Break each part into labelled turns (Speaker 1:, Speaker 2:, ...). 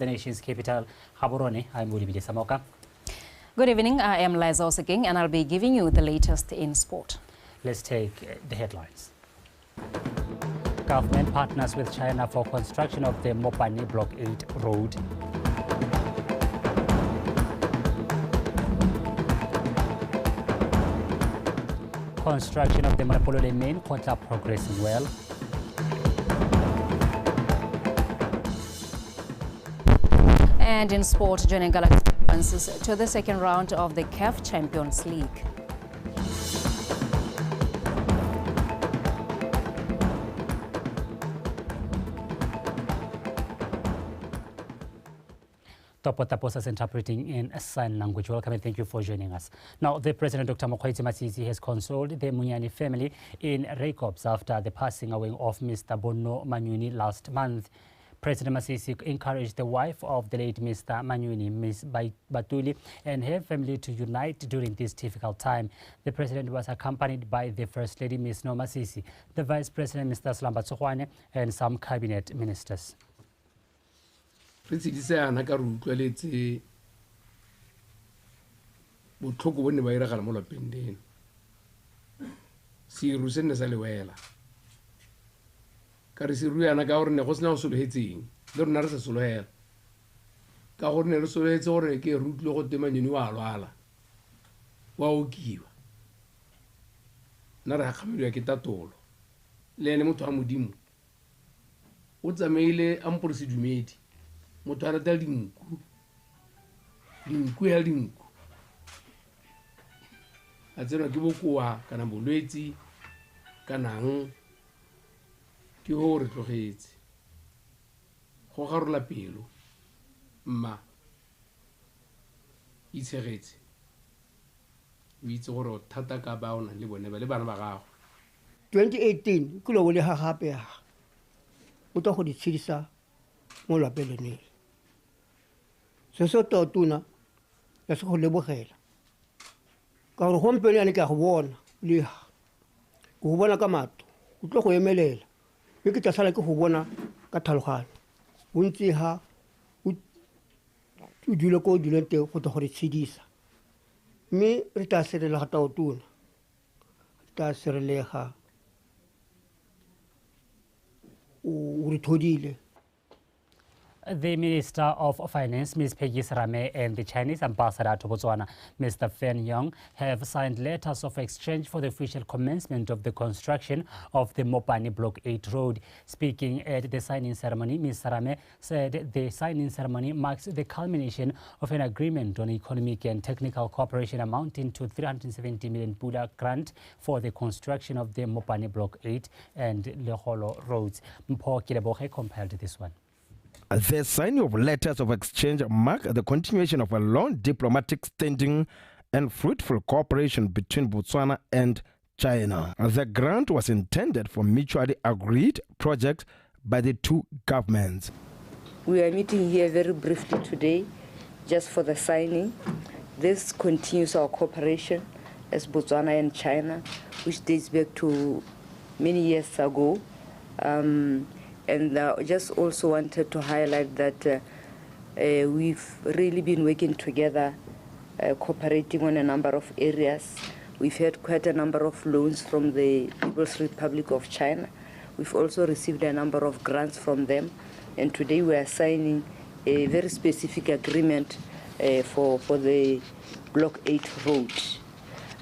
Speaker 1: the nation's capital, Gaborone. I'm Olibide Samoka.
Speaker 2: Good evening, I am Liza Osegeng and I'll be giving you the latest in sport.
Speaker 1: Let's take the headlines. Government partners with China for construction of the Mopane Block 8 road. Construction of the Mapolole main Kgotla progressing well.
Speaker 2: And in sport, joining Galaxy advances to the second round of the CAF Champions League.
Speaker 1: Tapos is interpreting in sign language. Welcome and thank you for joining us. Now, the President, Dr. Mokgweetsi Masisi, has consoled the Munyani family in Reikops after the passing away of Mr. Bono Manyuni last month. President Masisi encouraged the wife of the late Mr. Manyuni, Ms. Batuli, and her family to unite during this difficult time. The President was accompanied by the First Lady, Ms. No Masisi, the Vice President, Mr. Slamba Tsohwane, and some cabinet ministers.
Speaker 3: Ana ka re utlweletse botlhoko bo ne ba iragala mo lapeng leno seru se ne sa lewela ka re seru yana ka gore ne go sena go solohetseng le rona re sa solohela ka gore ne re solohetse gore ke re utlwile go Manyoni wa lwala wa okiwa nna re gakgamelwa ke tatolo le ene motho a modimo o tsamaile a mpore sedumedi motho a rata dinku ya dinku a tsenwa ke bokoa kana bolwetsi kanang ke ho re tlogetse go garola pelo mma itshegetse o itse gore thata ka ba ona le bone ba le bana ba gago
Speaker 4: 2018 ke lo le ha gape o tla go di tshedisa mo lapeleng se so totuna ya se go lebogela ka gore gompelo ya ne ka go bona le go bona ka mato o tlo go emelela e ke tla sala ke go bona ka tlhalogano bontsi ha o dule ko dilente go tla go re tshedisa mme re tla serela ga totuna ta serelega o re thodile.
Speaker 1: The Minister of Finance, Ms. Peggy Serame, and the Chinese Ambassador to Botswana, Mr. Fen Yong, have signed letters of exchange for the official commencement of the construction of the Mopane Block 8 road. Speaking at the signing ceremony, Ms. Serame said the signing ceremony marks the culmination of an agreement on economic and technical cooperation amounting to 370 million Pula grant for the construction of the Mopane Block 8 and Leholo roads. Mpho Kileboge compiled this one.
Speaker 5: The signing of letters of exchange mark the continuation of a long diplomatic standing and fruitful cooperation between Botswana and China. The grant was intended for mutually agreed projects by the two governments.
Speaker 6: We are meeting here very briefly today just for the signing. This continues our cooperation as Botswana and China, which dates back to many years ago. And just also wanted to highlight that we've really been working together, cooperating on a number of areas. We've had quite a number of loans from the People's Republic of China. We've also received a number of grants from them. And today we are signing a very specific agreement for the Block 8 road.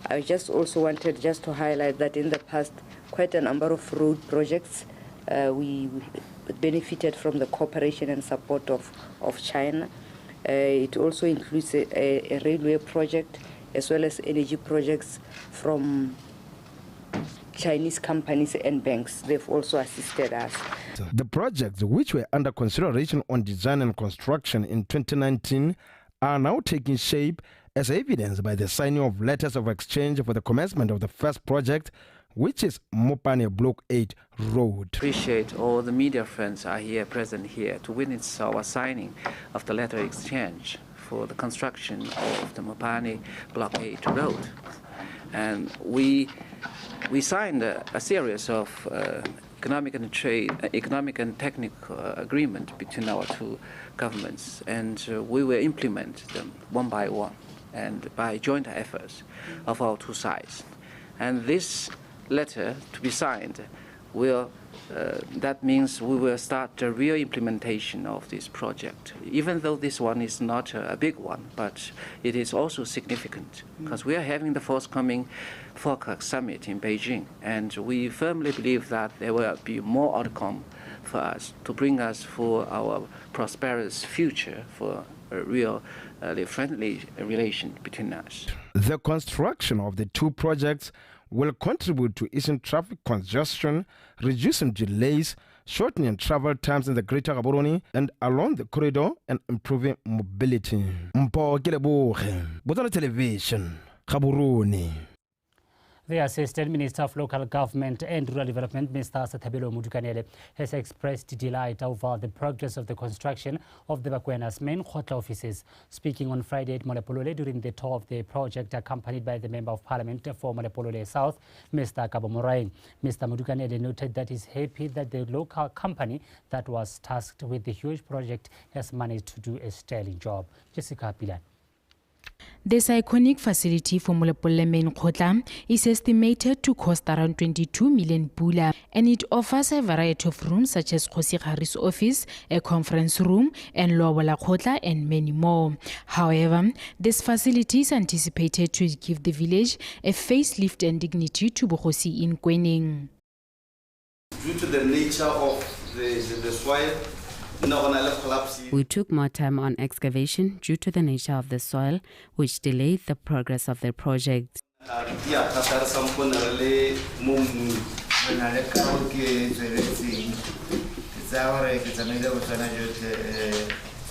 Speaker 6: I just also wanted just to highlight that in the past, quite a number of road projects we benefited from the cooperation and support of China. It also includes a railway project as well as energy projects from Chinese companies and banks. They've also assisted us.
Speaker 5: The projects, which were under consideration on design and construction in 2019, are now taking shape, as evidenced by the signing of letters of exchange for the commencement of the first project, which is Mopane Block 8 road.
Speaker 7: Appreciate all the media friends are here present here to witness our signing of the letter exchange for the construction of the Mopane Block 8 road. And we signed a series of economic and technical agreement between our two governments, and we will implement them one by one and by joint efforts of our two sides. And this letter to be signed will, that means we will start the real implementation of this project, even though this one is not a big one, but it is also significant because we are having the forthcoming FOCAC summit in Beijing, and we firmly believe that there will be more outcome for us to bring us for our prosperous future, for a real friendly relation between us.
Speaker 5: The construction of the two projects will contribute to easing traffic congestion, reducing delays, shortening travel times in the Greater Gaborone and along the corridor, and improving mobility. Mpo Keleboge, Botswana Television, Gaborone.
Speaker 1: The Assistant Minister of Local Government and Rural Development, Mr. Sathabelo Mudukanele, has expressed delight over the progress of the construction of the BOTSWANA's main Kgotla offices. Speaking on Friday at Molepolole during the tour of the project, accompanied by the Member of Parliament for Molepolole South, Mr. Kgoro-Goodhope, Mr. Mudukanele noted that he's happy that the local company that was tasked with the huge project has managed to do a sterling job. Jessica Pilan.
Speaker 8: This iconic facility for Molepolole main Kgotla is estimated to cost around 22 million pula, and it offers a variety of rooms such as Kgosigari's office, a conference room, and Lobola Kgotla, and many more. However, this facility is anticipated to give the village a facelift and dignity to Bogosi in Kwening.
Speaker 9: Due to the nature of the soil,
Speaker 10: we took more time on excavation due to the nature of the soil, which delayed the progress of the project.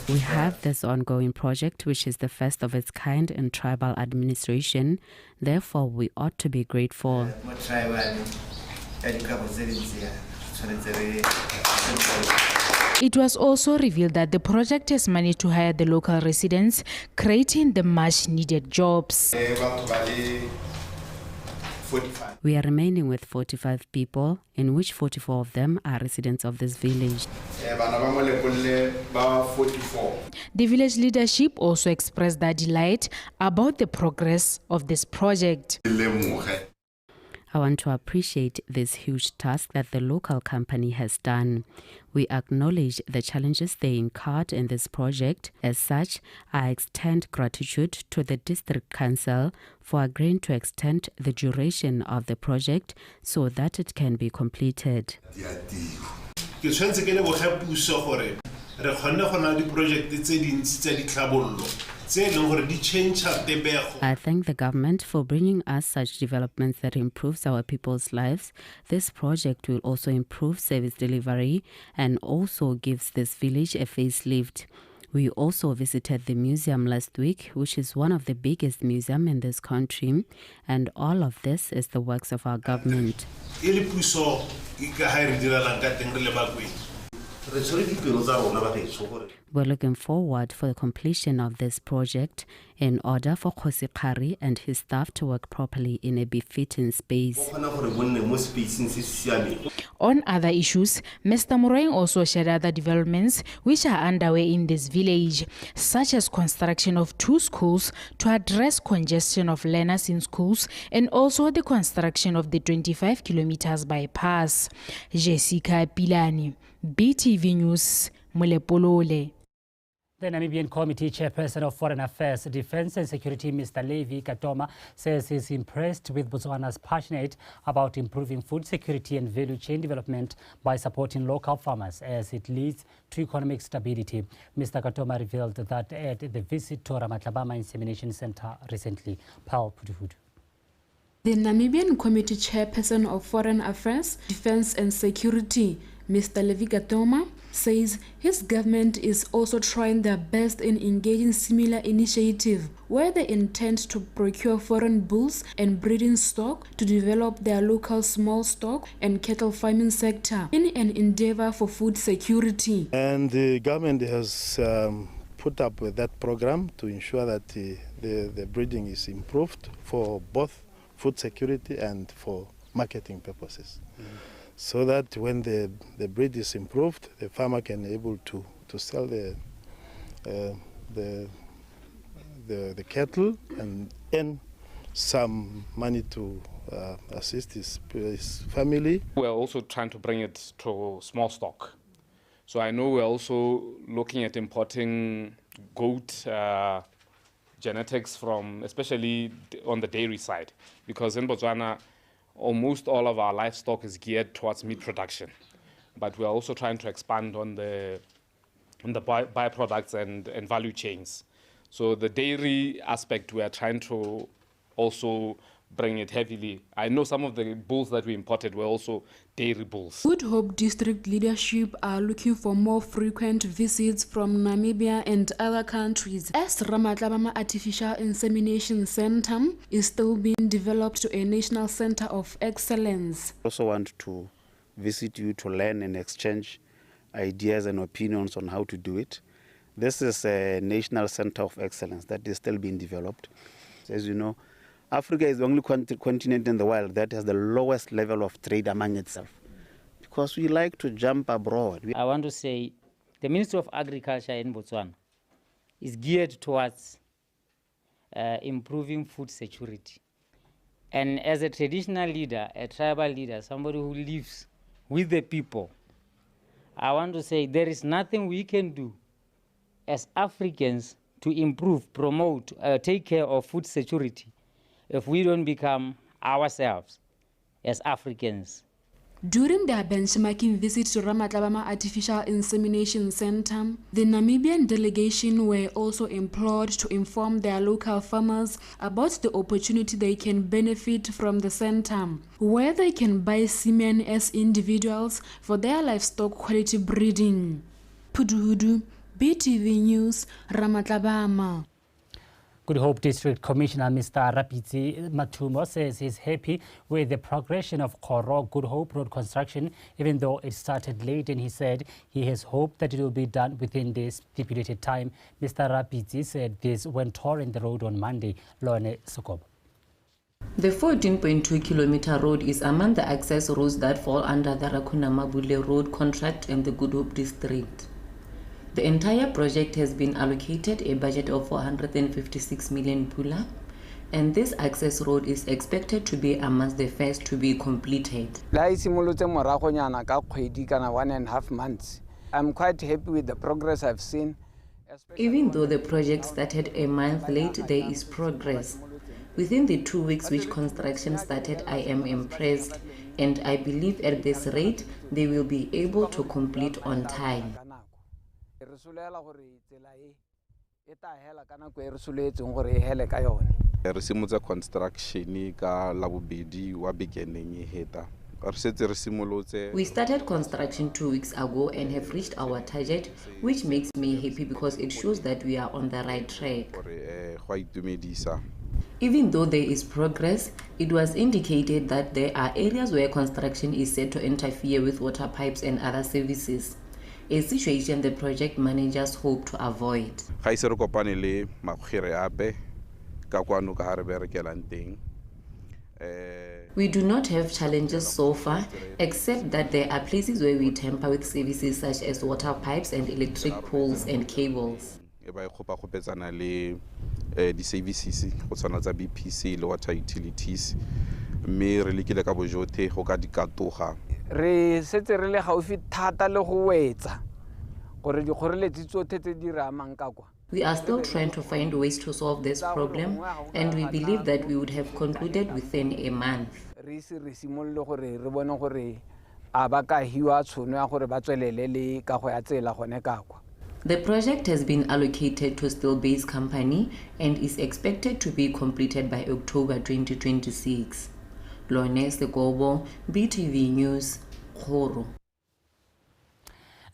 Speaker 10: We have this ongoing project, which is the first of its kind in tribal administration. Therefore, we ought to be grateful.
Speaker 8: It was also revealed that the project has managed to hire the local residents, creating the much-needed jobs.
Speaker 10: We are remaining with 45 people, in which 44 of them are residents of this village.
Speaker 8: The village leadership also expressed their delight about the progress of this project.
Speaker 10: I want to appreciate this huge task that the local company has done. We acknowledge the challenges they incurred in this project. As such, I extend gratitude to the district council for agreeing to extend the duration of the project so that it can be completed. I thank the government for bringing us such developments that improves our people's lives. This project will also improve service delivery and also gives this village a facelift. We also visited the museum last week, which is one of the biggest museums in this country, and all of this is the works of our government. We're looking forward for the completion of this project in order for Kgosigari and his staff to work properly in a befitting space.
Speaker 8: On other issues, Mr. Moraing also shared other developments which are underway in this village, such as construction of 2 schools to address congestion of learners in schools, and also the construction of the 25 kilometers bypass. Jessica Pilani, BTV News, Molepolole.
Speaker 1: The Namibian Committee Chairperson of Foreign Affairs, Defense and Security, Mr. Levi Katoma, says he's impressed with Botswana's passionate about improving food security and value chain development by supporting local farmers as it leads to economic stability. Mr. Katoma revealed that at the visit to Ramatlabama Insemination Center recently. Paul Puduhudu.
Speaker 11: The Namibian Committee Chairperson of Foreign Affairs, Defense and Security, Mr. Levi Katoma, says his government is also trying their best in engaging similar initiative where they intend to procure foreign bulls and breeding stock to develop their local small stock and cattle farming sector in an endeavor for food security.
Speaker 12: And the government has put up with that program to ensure that the breeding is improved for both food security and for marketing purposes. so that when the breed is improved, the farmer can able to sell the cattle and earn some money to assist his family.
Speaker 13: We're also trying to bring it to small stock. So I know we're also looking at importing goat genetics from, especially on the dairy side, because in Botswana, almost all of our livestock is geared towards meat production. But we're also trying to expand on the byproducts and value chains. So the dairy aspect, we are trying to also bring it heavily. I know some of the bulls that we imported were also dairy bulls.
Speaker 11: Goodhope district leadership are looking for more frequent visits from Namibia and other countries, as Ramatlabama Artificial Insemination Center is still being developed to a national center of excellence.
Speaker 14: I also want to visit you to learn and exchange ideas and opinions on how to do it. This is a national center of excellence that is still being developed. As you know, Africa is the only continent in the world that has the lowest level of trade among itself, because we like to jump abroad.
Speaker 15: I want to say the Ministry of Agriculture in Botswana is geared towards improving food security. And as a traditional leader, a tribal leader, somebody who lives with the people, I want to say there is nothing we can do as Africans to improve, promote, take care of food security if we don't become ourselves as Africans.
Speaker 11: During their benchmarking visit to Ramatlabama Artificial Insemination Center, the Namibian delegation were also implored to inform their local farmers about the opportunity they can benefit from the center, where they can buy semen as individuals for their livestock quality breeding. Puduhudu, BTV News, Ramatlabama.
Speaker 1: Goodhope District Commissioner Mr. Rapitsi Matumo says he's happy with the progression of Kgoro-Goodhope road construction, even though it started late, and he said he has hope that it will be done within the stipulated time. Mr. Rapitsi said this when touring the road on Monday. Lone Sokobo.
Speaker 16: The 14.2-kilometer road is among the access roads that fall under the Rakunamabule Road contract in the Goodhope District. The entire project has been allocated a budget of 456 million pula, and this access road is expected to be amongst the first to be completed.
Speaker 17: 1.5 months. I'm quite happy with the progress I've seen.
Speaker 16: Even though the project started a month late, there is progress. Within the 2 weeks which construction started, I am impressed, and I believe at this rate they will be able to complete on time. We started construction 2 weeks ago and have reached our target, which makes me happy because it shows that we are on the right track. Even though there is progress, it was indicated that there are areas where construction is said to interfere with water pipes and other services, a situation the project managers hope to avoid. We do not have challenges so far, except that there are places where we tamper with services such as water pipes and electric poles and cables.
Speaker 17: Water utilities.
Speaker 16: We are still trying to find ways to solve this problem, and we believe that we would have concluded within a month. The project has been allocated to Steel-Based Company and is expected to be completed by October 2026. Lone Sekobo, BTV News, Kgoro.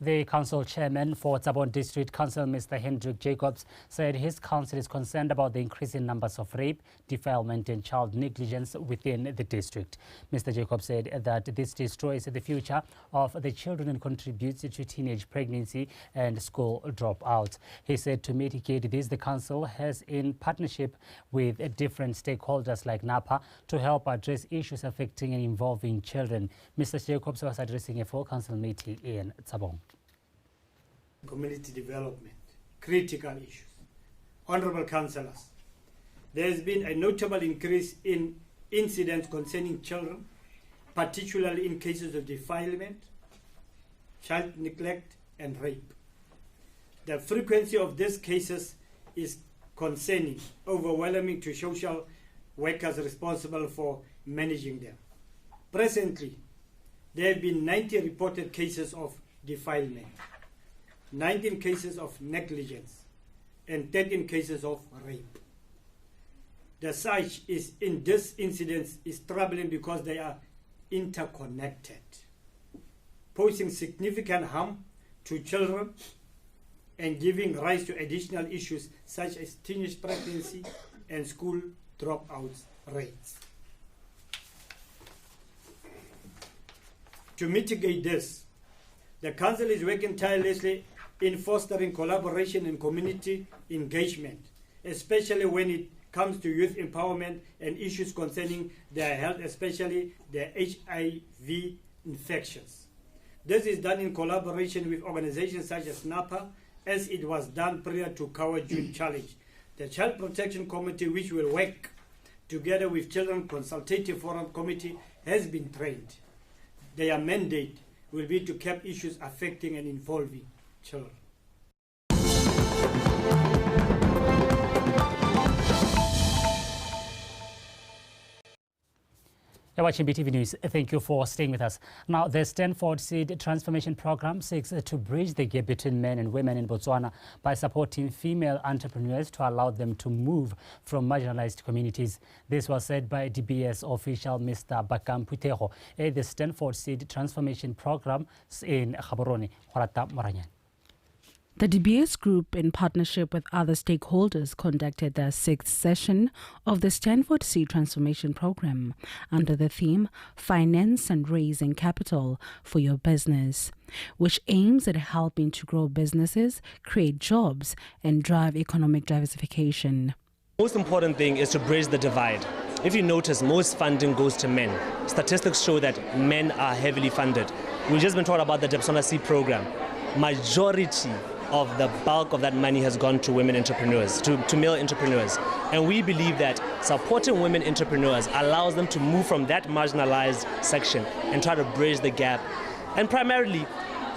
Speaker 1: The council chairman for Tsabon District Council, Mr. Hendrik Jacobs, said his council is concerned about the increasing numbers of rape, defilement and child negligence within the district. Mr. Jacobs said that this destroys the future of the children and contributes to teenage pregnancy and school dropouts. He said to mitigate this, the council has, in partnership with different stakeholders like NAPA, to help address issues affecting and involving children. Mr. Jacobs was addressing a full council meeting in Tsabon.
Speaker 18: Community development, critical issues. Honorable councillors, there has been a notable increase in incidents concerning children, particularly in cases of defilement, child neglect and rape. The frequency of these cases is concerning, overwhelming to social workers responsible for managing them. Presently, there have been 90 reported cases of defilement, 19 cases of negligence, and 13 cases of rape. The such is in this incidents is troubling because they are interconnected, posing significant harm to children and giving rise to additional issues such as teenage pregnancy and school dropouts rates. To mitigate this, the Council is working tirelessly in fostering collaboration and community engagement, especially when it comes to youth empowerment and issues concerning their health, especially their HIV infections. This is done in collaboration with organizations such as NAPA, as it was done prior to Kawa June Challenge. The Child Protection Committee, which will work together with Children Consultative Forum Committee, has been trained. Their mandate will be to cap issues affecting and involving children.
Speaker 1: You're watching BTV News. Thank you for staying with us. Now, the Stanford Seed Transformation Program seeks to bridge the gap between men and women in Botswana by supporting female entrepreneurs to allow them to move from marginalized communities. This was said by DBS official Mr. Bakam Puteho at the Stanford Seed Transformation Program in Gaborone.
Speaker 19: The DBS Group, in partnership with other stakeholders, conducted the 6th session of the Stanford Seed Transformation Program under the theme Finance and Raising Capital for Your Business, which aims at helping to grow businesses, create jobs, and drive economic diversification.
Speaker 20: Most important thing is to bridge the divide. If you notice, most funding goes to men. Statistics show that men are heavily funded. We've just been talking about the BOTSWANA Seed program. Majority of the bulk of that money has gone to women entrepreneurs, to male entrepreneurs. And we believe that supporting women entrepreneurs allows them to move from that marginalized section and try to bridge the gap. And primarily,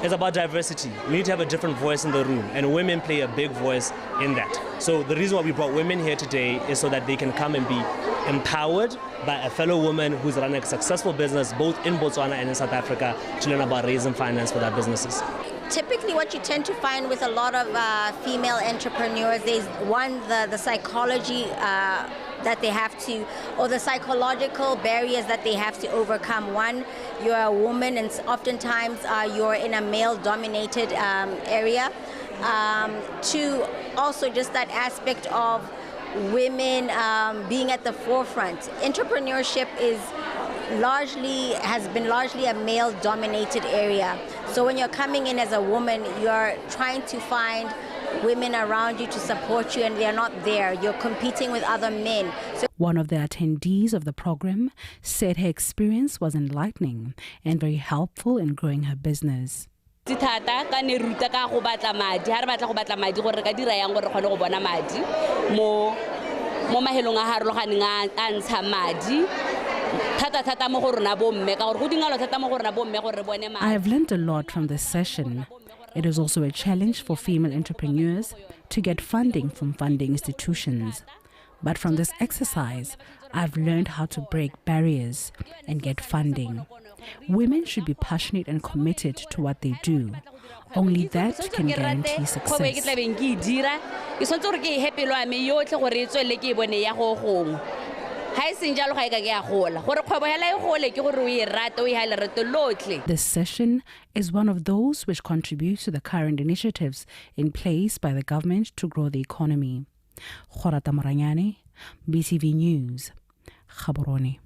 Speaker 20: it's about diversity. We need to have a different voice in the room, and women play a big voice in that. So the reason why we brought women here today is so that they can come and be empowered by a fellow woman who's running a successful business both in Botswana and in South Africa to learn about raising finance for their businesses.
Speaker 21: Typically what you tend to find with a lot of female entrepreneurs is one, the psychology that they have to, or the psychological barriers that they have to overcome. One, you're a woman and oftentimes you're in a male-dominated area. Two, also just that aspect of women being at the forefront. Entrepreneurship has been largely a male-dominated area. So when you're coming in as a woman, you're trying to find women around you to support you, and they're not there. You're competing with other men. So
Speaker 19: one of the attendees of the program said her experience was enlightening and very helpful in growing her business. I have learned a lot from this session. It is also a challenge for female entrepreneurs to get funding from funding institutions. But from this exercise, I've learned how to break barriers and get funding. Women should be passionate and committed to what they do. Only that can guarantee success. This session is one of those which contribute to the current initiatives in place by the government to grow the economy. Kgotla Moranyane, BTV News, Gaborone.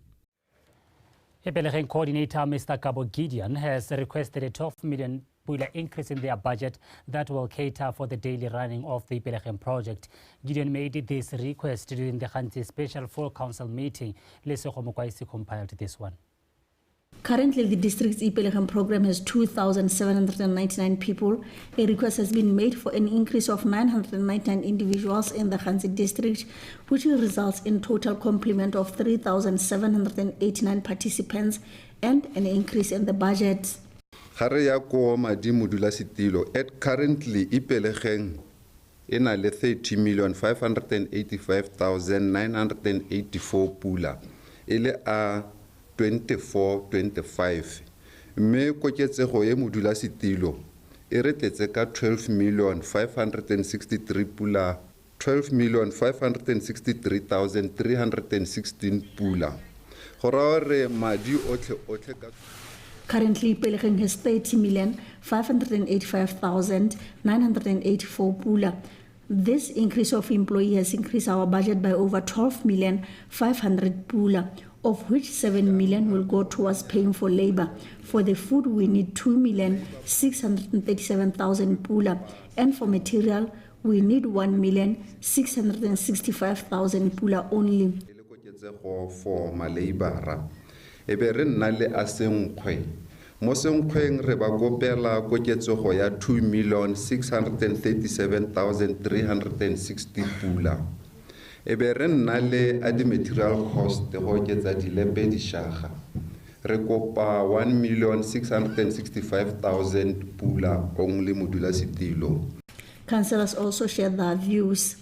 Speaker 1: Ipelegeng coordinator Mr. Kgoro-Goodhope has requested a 12 million pula increase in their budget that will cater for the daily running of the Ipelegeng project. Gideon made this request during the Kgantse Special Full Council meeting. Lesego Mokwaisi compiled this one.
Speaker 2: Currently, the district's Ipelegeng program has 2,799 people. A request has been made for an increase of 999 individuals in the Kgantse district, which will result in total complement of 3,789 participants and an increase in the budget.
Speaker 22: Currently, Ipelegeng in 30,585,984 pula. Ile a 24-25. Me koketsego ye modula setilo e re tletse ka 12,563 pula, 12,563,316 pula. Go re madi otlhe ka.
Speaker 2: Currently, Ipelegeng has 30,585,984 pula. This increase of employee has increased our budget by over 12,500,000 pula, of which 7 million will go towards paying for labor. For the food, we need 2,637,000 pula, and for material, we need 1,665,000 pula only.
Speaker 22: For my labor, ebere nna le asenkgwe mo senkgweng re ba kopela koketsego ya 2,637,360 pula. Ebere nna le adi material cost go oketsa dilepe dishaga re kopa 1,665,000 pula only modula setilo.
Speaker 2: Councillors also shared their views.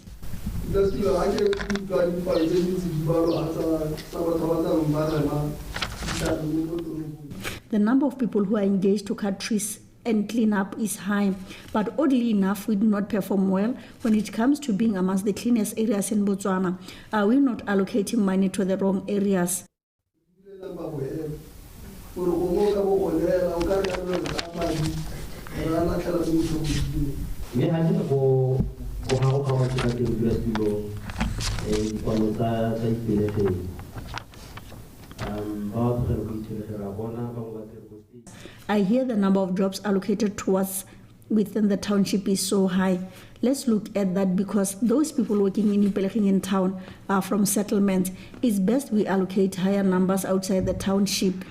Speaker 2: The number of people who are engaged to cut trees and clean up is high, but oddly enough, we do not perform well when it comes to being amongst the cleanest areas in Botswana. Are we not allocating money to the wrong areas? I hear the number of jobs allocated to us within the township is so high. Let's look at that, because those people working in Ipelegeng in town are from settlements. It's best we allocate higher numbers outside the township.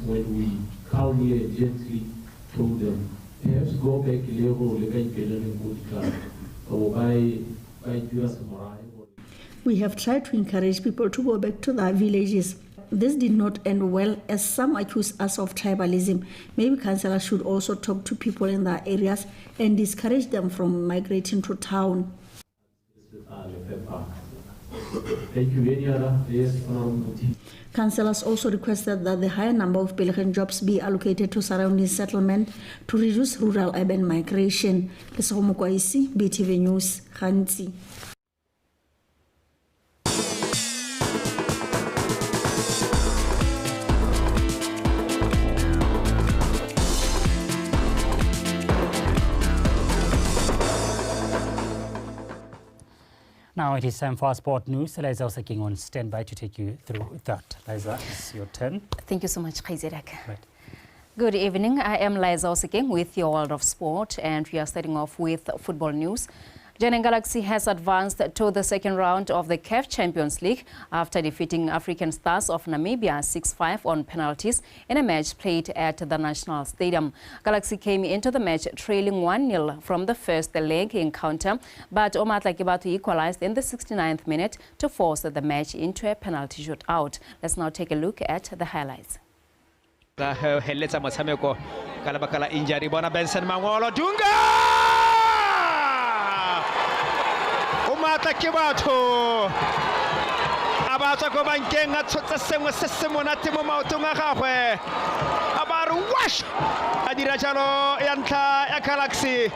Speaker 23: When we calmly and gently told them, perhaps go back to
Speaker 2: we have tried to encourage people to go back to their villages. This did not end well, as some accuse us of tribalism. Maybe councillors should also talk to people in their areas and discourage them from migrating to town.
Speaker 23: Thank you. Yes,
Speaker 2: Councillors also requested that the higher number of Ipelegeng jobs be allocated to surrounding settlement to reduce rural-urban migration. Lesego Mokwaisi, BTV News, Kgantse.
Speaker 1: Now it is time for our sport news. Liza Osaking on standby to take you through that. Liza, it's your turn.
Speaker 24: Thank you so much, Kgotla.
Speaker 1: Right.
Speaker 24: Good evening. I am Liza Osaking with your world of sport, and we are starting off with football news. Jana Galaxy has advanced to the second round of the CAF Champions League after defeating African Stars of Namibia 6-5 on penalties in a match played at the National Stadium. Galaxy came into the match trailing 1-0 from the first leg encounter, but Omatla Kibatu equalized in the 69th minute to force the match into a penalty shootout. Let's now take a look at the highlights.
Speaker 25: Injury bona Benson Mangolo Dunga Umata Kibatu Abata go bankeng a tshotsa sengwe se se monate mo maotong a gagwe a ba re wash a dira jalo ya ntlha ya Galaxy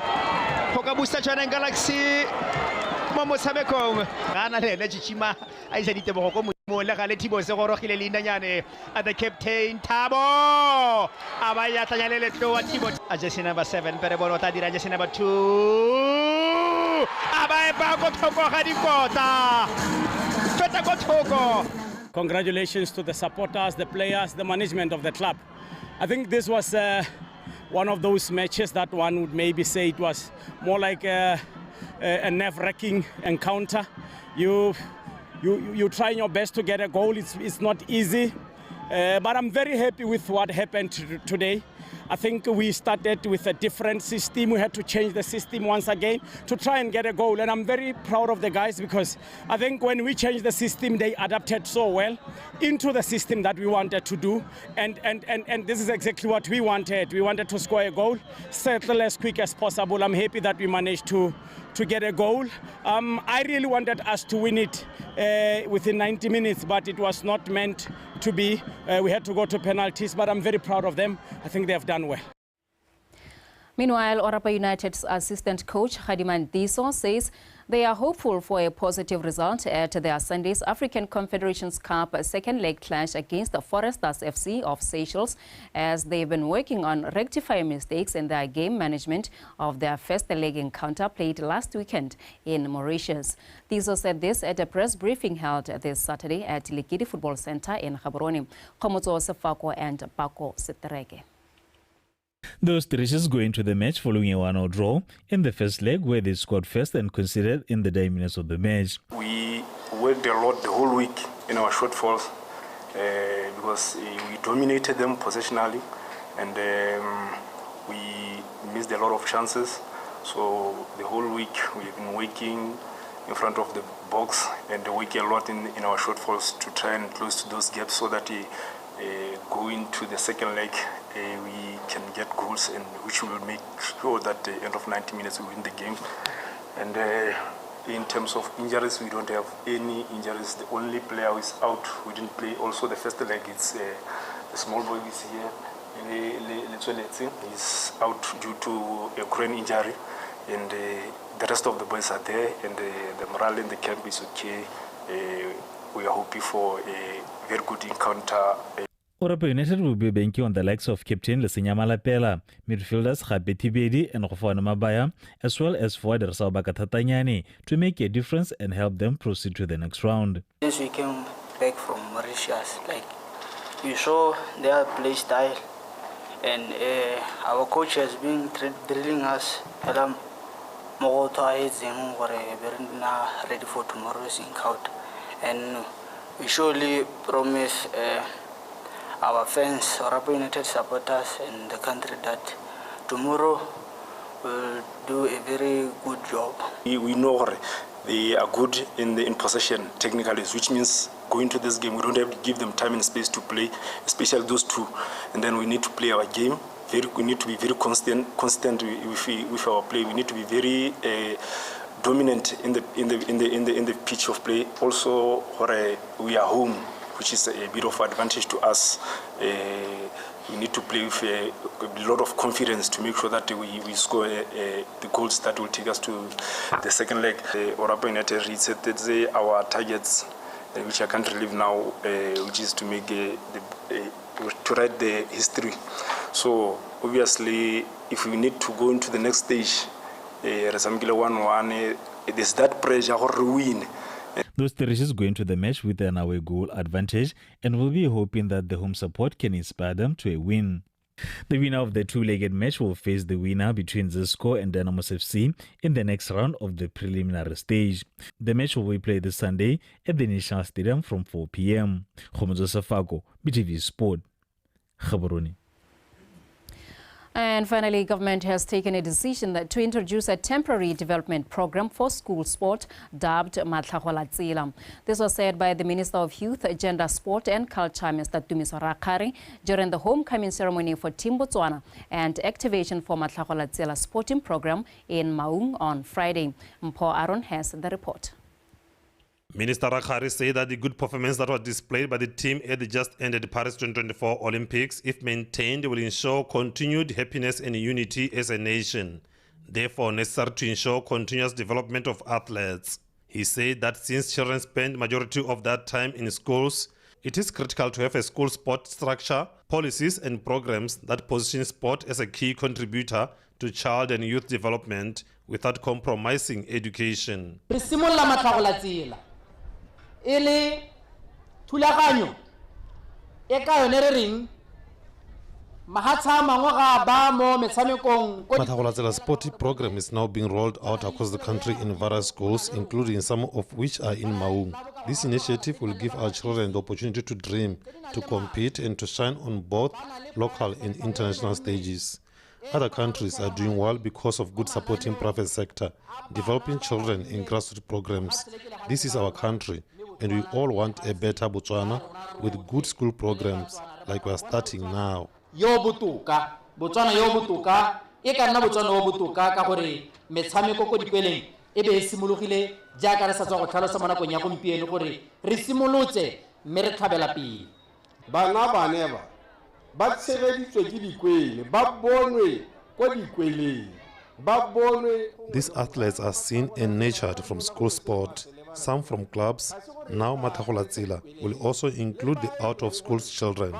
Speaker 25: go ka boosta Jwaneng Galaxy mo motshamekong ga na le Chichima a isa ditebogo go mo le ga le Thibo se gorogile leinanyane at the captain Thabo a ba ya tlanya le letlo wa Thibo a jersey number 7 pere bono ta dira jersey number 2 a ba e ba go thoko ga dikota feta go thoko.
Speaker 3: Congratulations to the supporters, the players, the management of the club. I think this was one of those matches that one would maybe say it was more like a nerve-wracking encounter. You trying your best to get a goal. It's not easy, but I'm very happy with what happened today. I think we started with a different system. We had to change the system once again to try and get a goal. And I'm very proud of the guys because I think when we changed the system, they adapted so well into the system that we wanted to do. And this is exactly what we wanted. We wanted to score a goal, settle as quick as possible. I'm happy that we managed to get a goal. I really wanted us to win it within 90 minutes, but it was not meant to be. We had to go to penalties, but I'm very proud of them. I think they have done well.
Speaker 24: Meanwhile, Orapa United's assistant coach Khadiman Diso says they are hopeful for a positive result at their Sunday's African Confederations Cup second leg clash against the Foresters FC of Seychelles, as they've been working on rectifying mistakes in their game management of their first leg encounter played last weekend in Mauritius. Diso said this at a press briefing held this Saturday at Likidi Football Center in Gaborone. Khomotso Sefako and Pako Setereke.
Speaker 4: The Australians go into the match following a 1-0 draw in the first leg, where they scored first and conceded in the 9 minutes of the match.
Speaker 5: We worked a lot the whole week in our shortfalls because we dominated them positionally, and we missed a lot of chances. So the whole week we've been working in front of the box and working a lot in our shortfalls to try and close to those gaps so that going to the second leg, we can get goals, and which will make sure that at the end of 90 minutes we win the game. And in terms of injuries, we don't have any injuries. The only player who is out, who didn't play also the first leg, it's the small boy is here. He's out due to a groin injury, and the rest of the boys are there, and the morale in the camp is okay. We are hoping for a very good encounter.
Speaker 4: Orapa United will be banking on the likes of Captain Lesenya Malapela, midfielders Kgabe Thibedi and Gofana Mabaya, as well as forward Rasaobaka Tatanyane, to make a difference and help them proceed to the next round.
Speaker 6: Since we came back from Mauritius, we saw their play style, and our coach has been drilling us ready for tomorrow's encounter, and we surely promise our fans, Orapa United supporters and the country that tomorrow will do a very good job.
Speaker 5: We know they are good in possession technically, which means going to this game we don't have to give them time and space to play, especially those two. And then we need to play our game. We need to be very constant with our play. We need to be very dominant in the pitch of play. Also, we are home, which is a bit of advantage to us. We need to play with a lot of confidence to make sure that we score the goals that will take us to the second leg. Orapa United reset our targets, which I can't relive now, which is to make to write the history. So obviously, if we need to go into the next stage, there's that pressure to win.
Speaker 4: Those Teresians go into the match with an away goal advantage and will be hoping that the home support can inspire them to a win. The winner of the two-legged match will face the winner between Zesco and Dynamos FC in the next round of the preliminary stage. The match will be played this Sunday at the National Stadium from 4 p.m. Khomotso Sefako, BTV Sport, Gaborone.
Speaker 24: And finally, government has taken a decision to introduce a temporary development program for school sport dubbed Matlhagola. This was said by the Minister of Youth, Gender, Sport and Culture, Mr. Tumiso Rakari, during the homecoming ceremony for Team BOTSWANA and activation for Matlhagola sporting program in Maung on Friday. Mpo Aaron has the report.
Speaker 7: Minister Rakhari said that the good performance that was displayed by the team at the just-ended Paris 2024 Olympics, if maintained, will ensure continued happiness and unity as a nation, therefore necessary to ensure continuous development of athletes. He said that since children spend majority of their time in schools, it is critical to have a school sport structure, policies and programs that position sport as a key contributor to child and youth development without compromising education. Matagolatsela's sporty program is now being rolled out across the country in various schools, including some of which are in Maung. This initiative will give our children the opportunity to dream, to compete and to shine on both local and international stages. Other countries are doing well because of good supporting private sector, developing children in grassroots programs. This is our country, and we all want a better Botswana with good school programs like we are starting now.
Speaker 8: Botswana yo botoka e ka nna Botswana yo botoka ka gore metshameko ko dikweleng e be simologile jaaka re sa tswa go tlhalosa mo nakong ya gompieno gore re simolotse mme re tlhabela pele.
Speaker 9: Bana baneba ba tshegeditswe ke dikwele ba bonwe ko dikweleng ba bonwe.
Speaker 7: These athletes are seen and nurtured from school sport, some from clubs. Now Matagolatsela will also include the out-of-school children.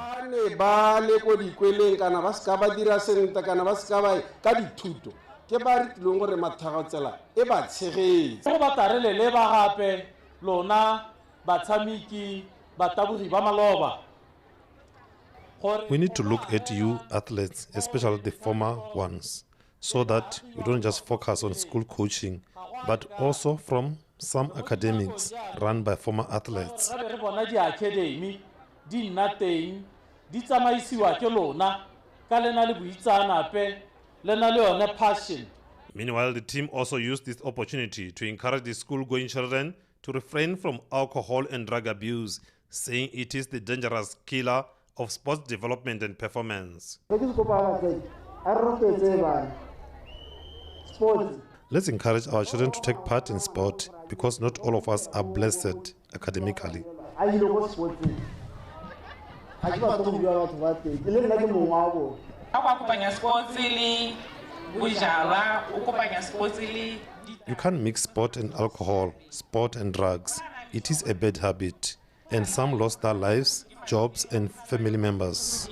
Speaker 9: Ba le ko dikweleng kana ba ska ba dira sentle kana ba ska ba ka dithuto ke ba re tlong gore Matagolatsela e ba tshegetse
Speaker 8: go ba tarelele ba gape lona batshamiki batabogi ba maloba.
Speaker 7: We need to look at you athletes, especially the former ones, so that we don't just focus on school coaching, but also from some academics run by former athletes. Meanwhile, the team also used this opportunity to encourage the school-going children to refrain from alcohol and drug abuse, saying it is the dangerous killer of sports development and performance. Let's encourage our children to take part in sport because not all of us are blessed academically. You can't mix sport and alcohol, sport and drugs. It is a bad habit, and some lost their lives, jobs and family members.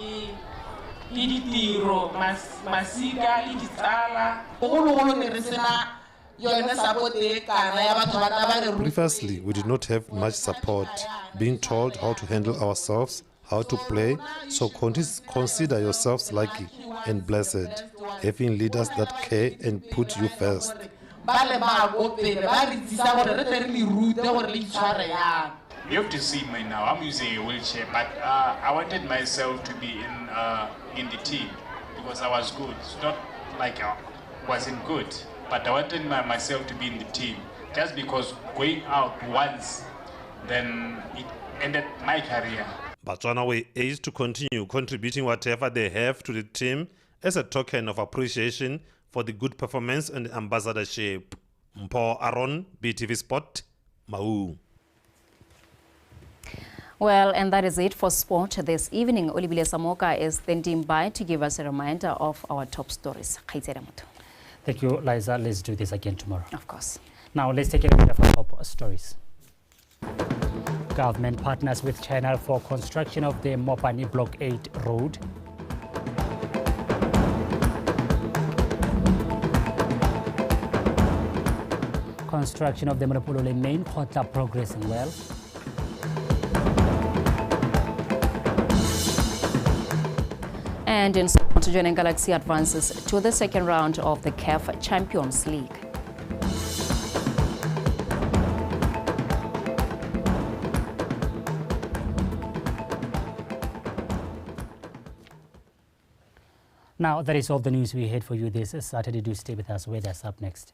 Speaker 7: Previously, we did not have much support, being told how to handle ourselves, how to play, so consider yourselves lucky and blessed, having leaders that care and put you first.
Speaker 10: You have to see me now. I'm using a wheelchair, but I wanted myself to be in the team because I was good. It's not like I wasn't good, but I wanted myself to be in the team. Just because going out once, then it ended my career.
Speaker 7: Botswana were urged to continue contributing whatever they have to the team as a token of appreciation for the good performance and ambassadorship. Mpo Aaron, BTV Sport, Maung.
Speaker 24: Well, and that is it for sport this evening. Olibile Samoka is standing by to give us a reminder of our top stories.
Speaker 1: Thank you, Liza. Let's do this again tomorrow.
Speaker 24: Of course.
Speaker 1: Now, let's take a look at our top stories. Government partners with China for construction of the Mopani Block 8 road. Construction of the Monopolole main Kgotla progressing well.
Speaker 24: And in sport, Joining Galaxy advances to the second round of the CAF Champions League.
Speaker 1: Now, that is all the news we had for you this Saturday. Do stay with us. Weather's up next.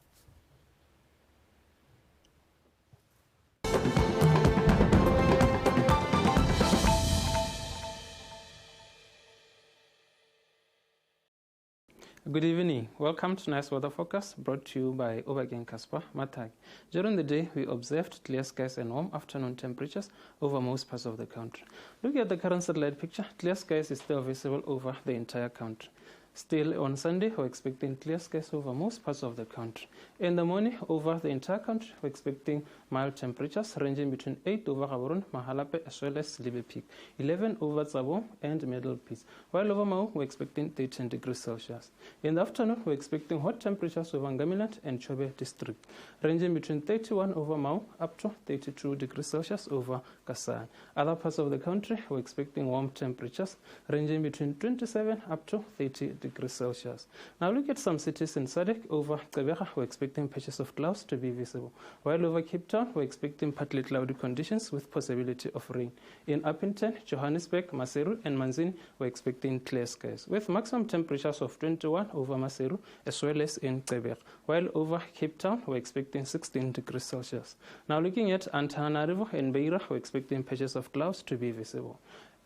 Speaker 11: Good evening. Welcome to Nice Weather Forecast, brought to you by Ipelegeng Casper Matag. During the day, we observed clear skies and warm afternoon temperatures over most parts of the country. Looking at the current satellite picture, clear skies is still visible over the entire country. Still on Sunday, we're expecting clear skies over most parts of the country. In the morning, over the entire country, we're expecting mild temperatures ranging between 8 over Gaborone, Mahalape, as well as Libe Peak, 11 over Tsavo and Middle Peace. While over Mau, we're expecting 13 degrees Celsius. In the afternoon, we're expecting hot temperatures over Ngamiland and Chobe district, ranging between 31 over Mau up to 32 degrees Celsius over Kasane. Other parts of the country, we're expecting warm temperatures ranging between 27 up to 30 degrees Celsius. Now look at some cities in SADC. Over Gqeberha, we're expecting patches of clouds to be visible, while over Cape Town, we're expecting partly cloudy conditions with possibility of rain. In Upington, Johannesburg, Maseru, and Manzini, we're expecting clear skies, with maximum temperatures of 21 over Maseru as well as in Gqeberha, while over Cape Town, we're expecting 16 degrees Celsius. Now looking at Antananarivo and Beira, we're expecting patches of clouds to be visible,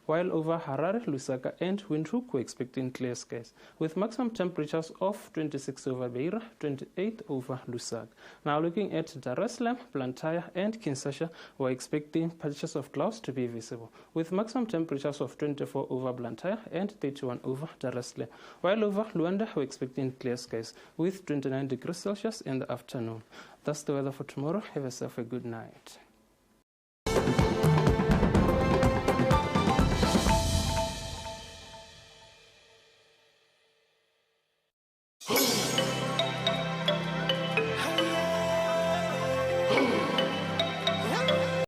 Speaker 11: while over Harare, Lusaka, and Windhoek, we're expecting clear skies, with maximum temperatures of 26 over Beira, 28 over Lusaka. Now looking at Dar es Salaam, Blantyre, and Kinshasa, we're expecting patches of clouds to be visible, with maximum temperatures of 24 over Blantyre and 31 over Dar es Salaam. While over Luanda, we're expecting clear skies, with 29 degrees Celsius in the afternoon. That's the weather for tomorrow. Have yourself a good night.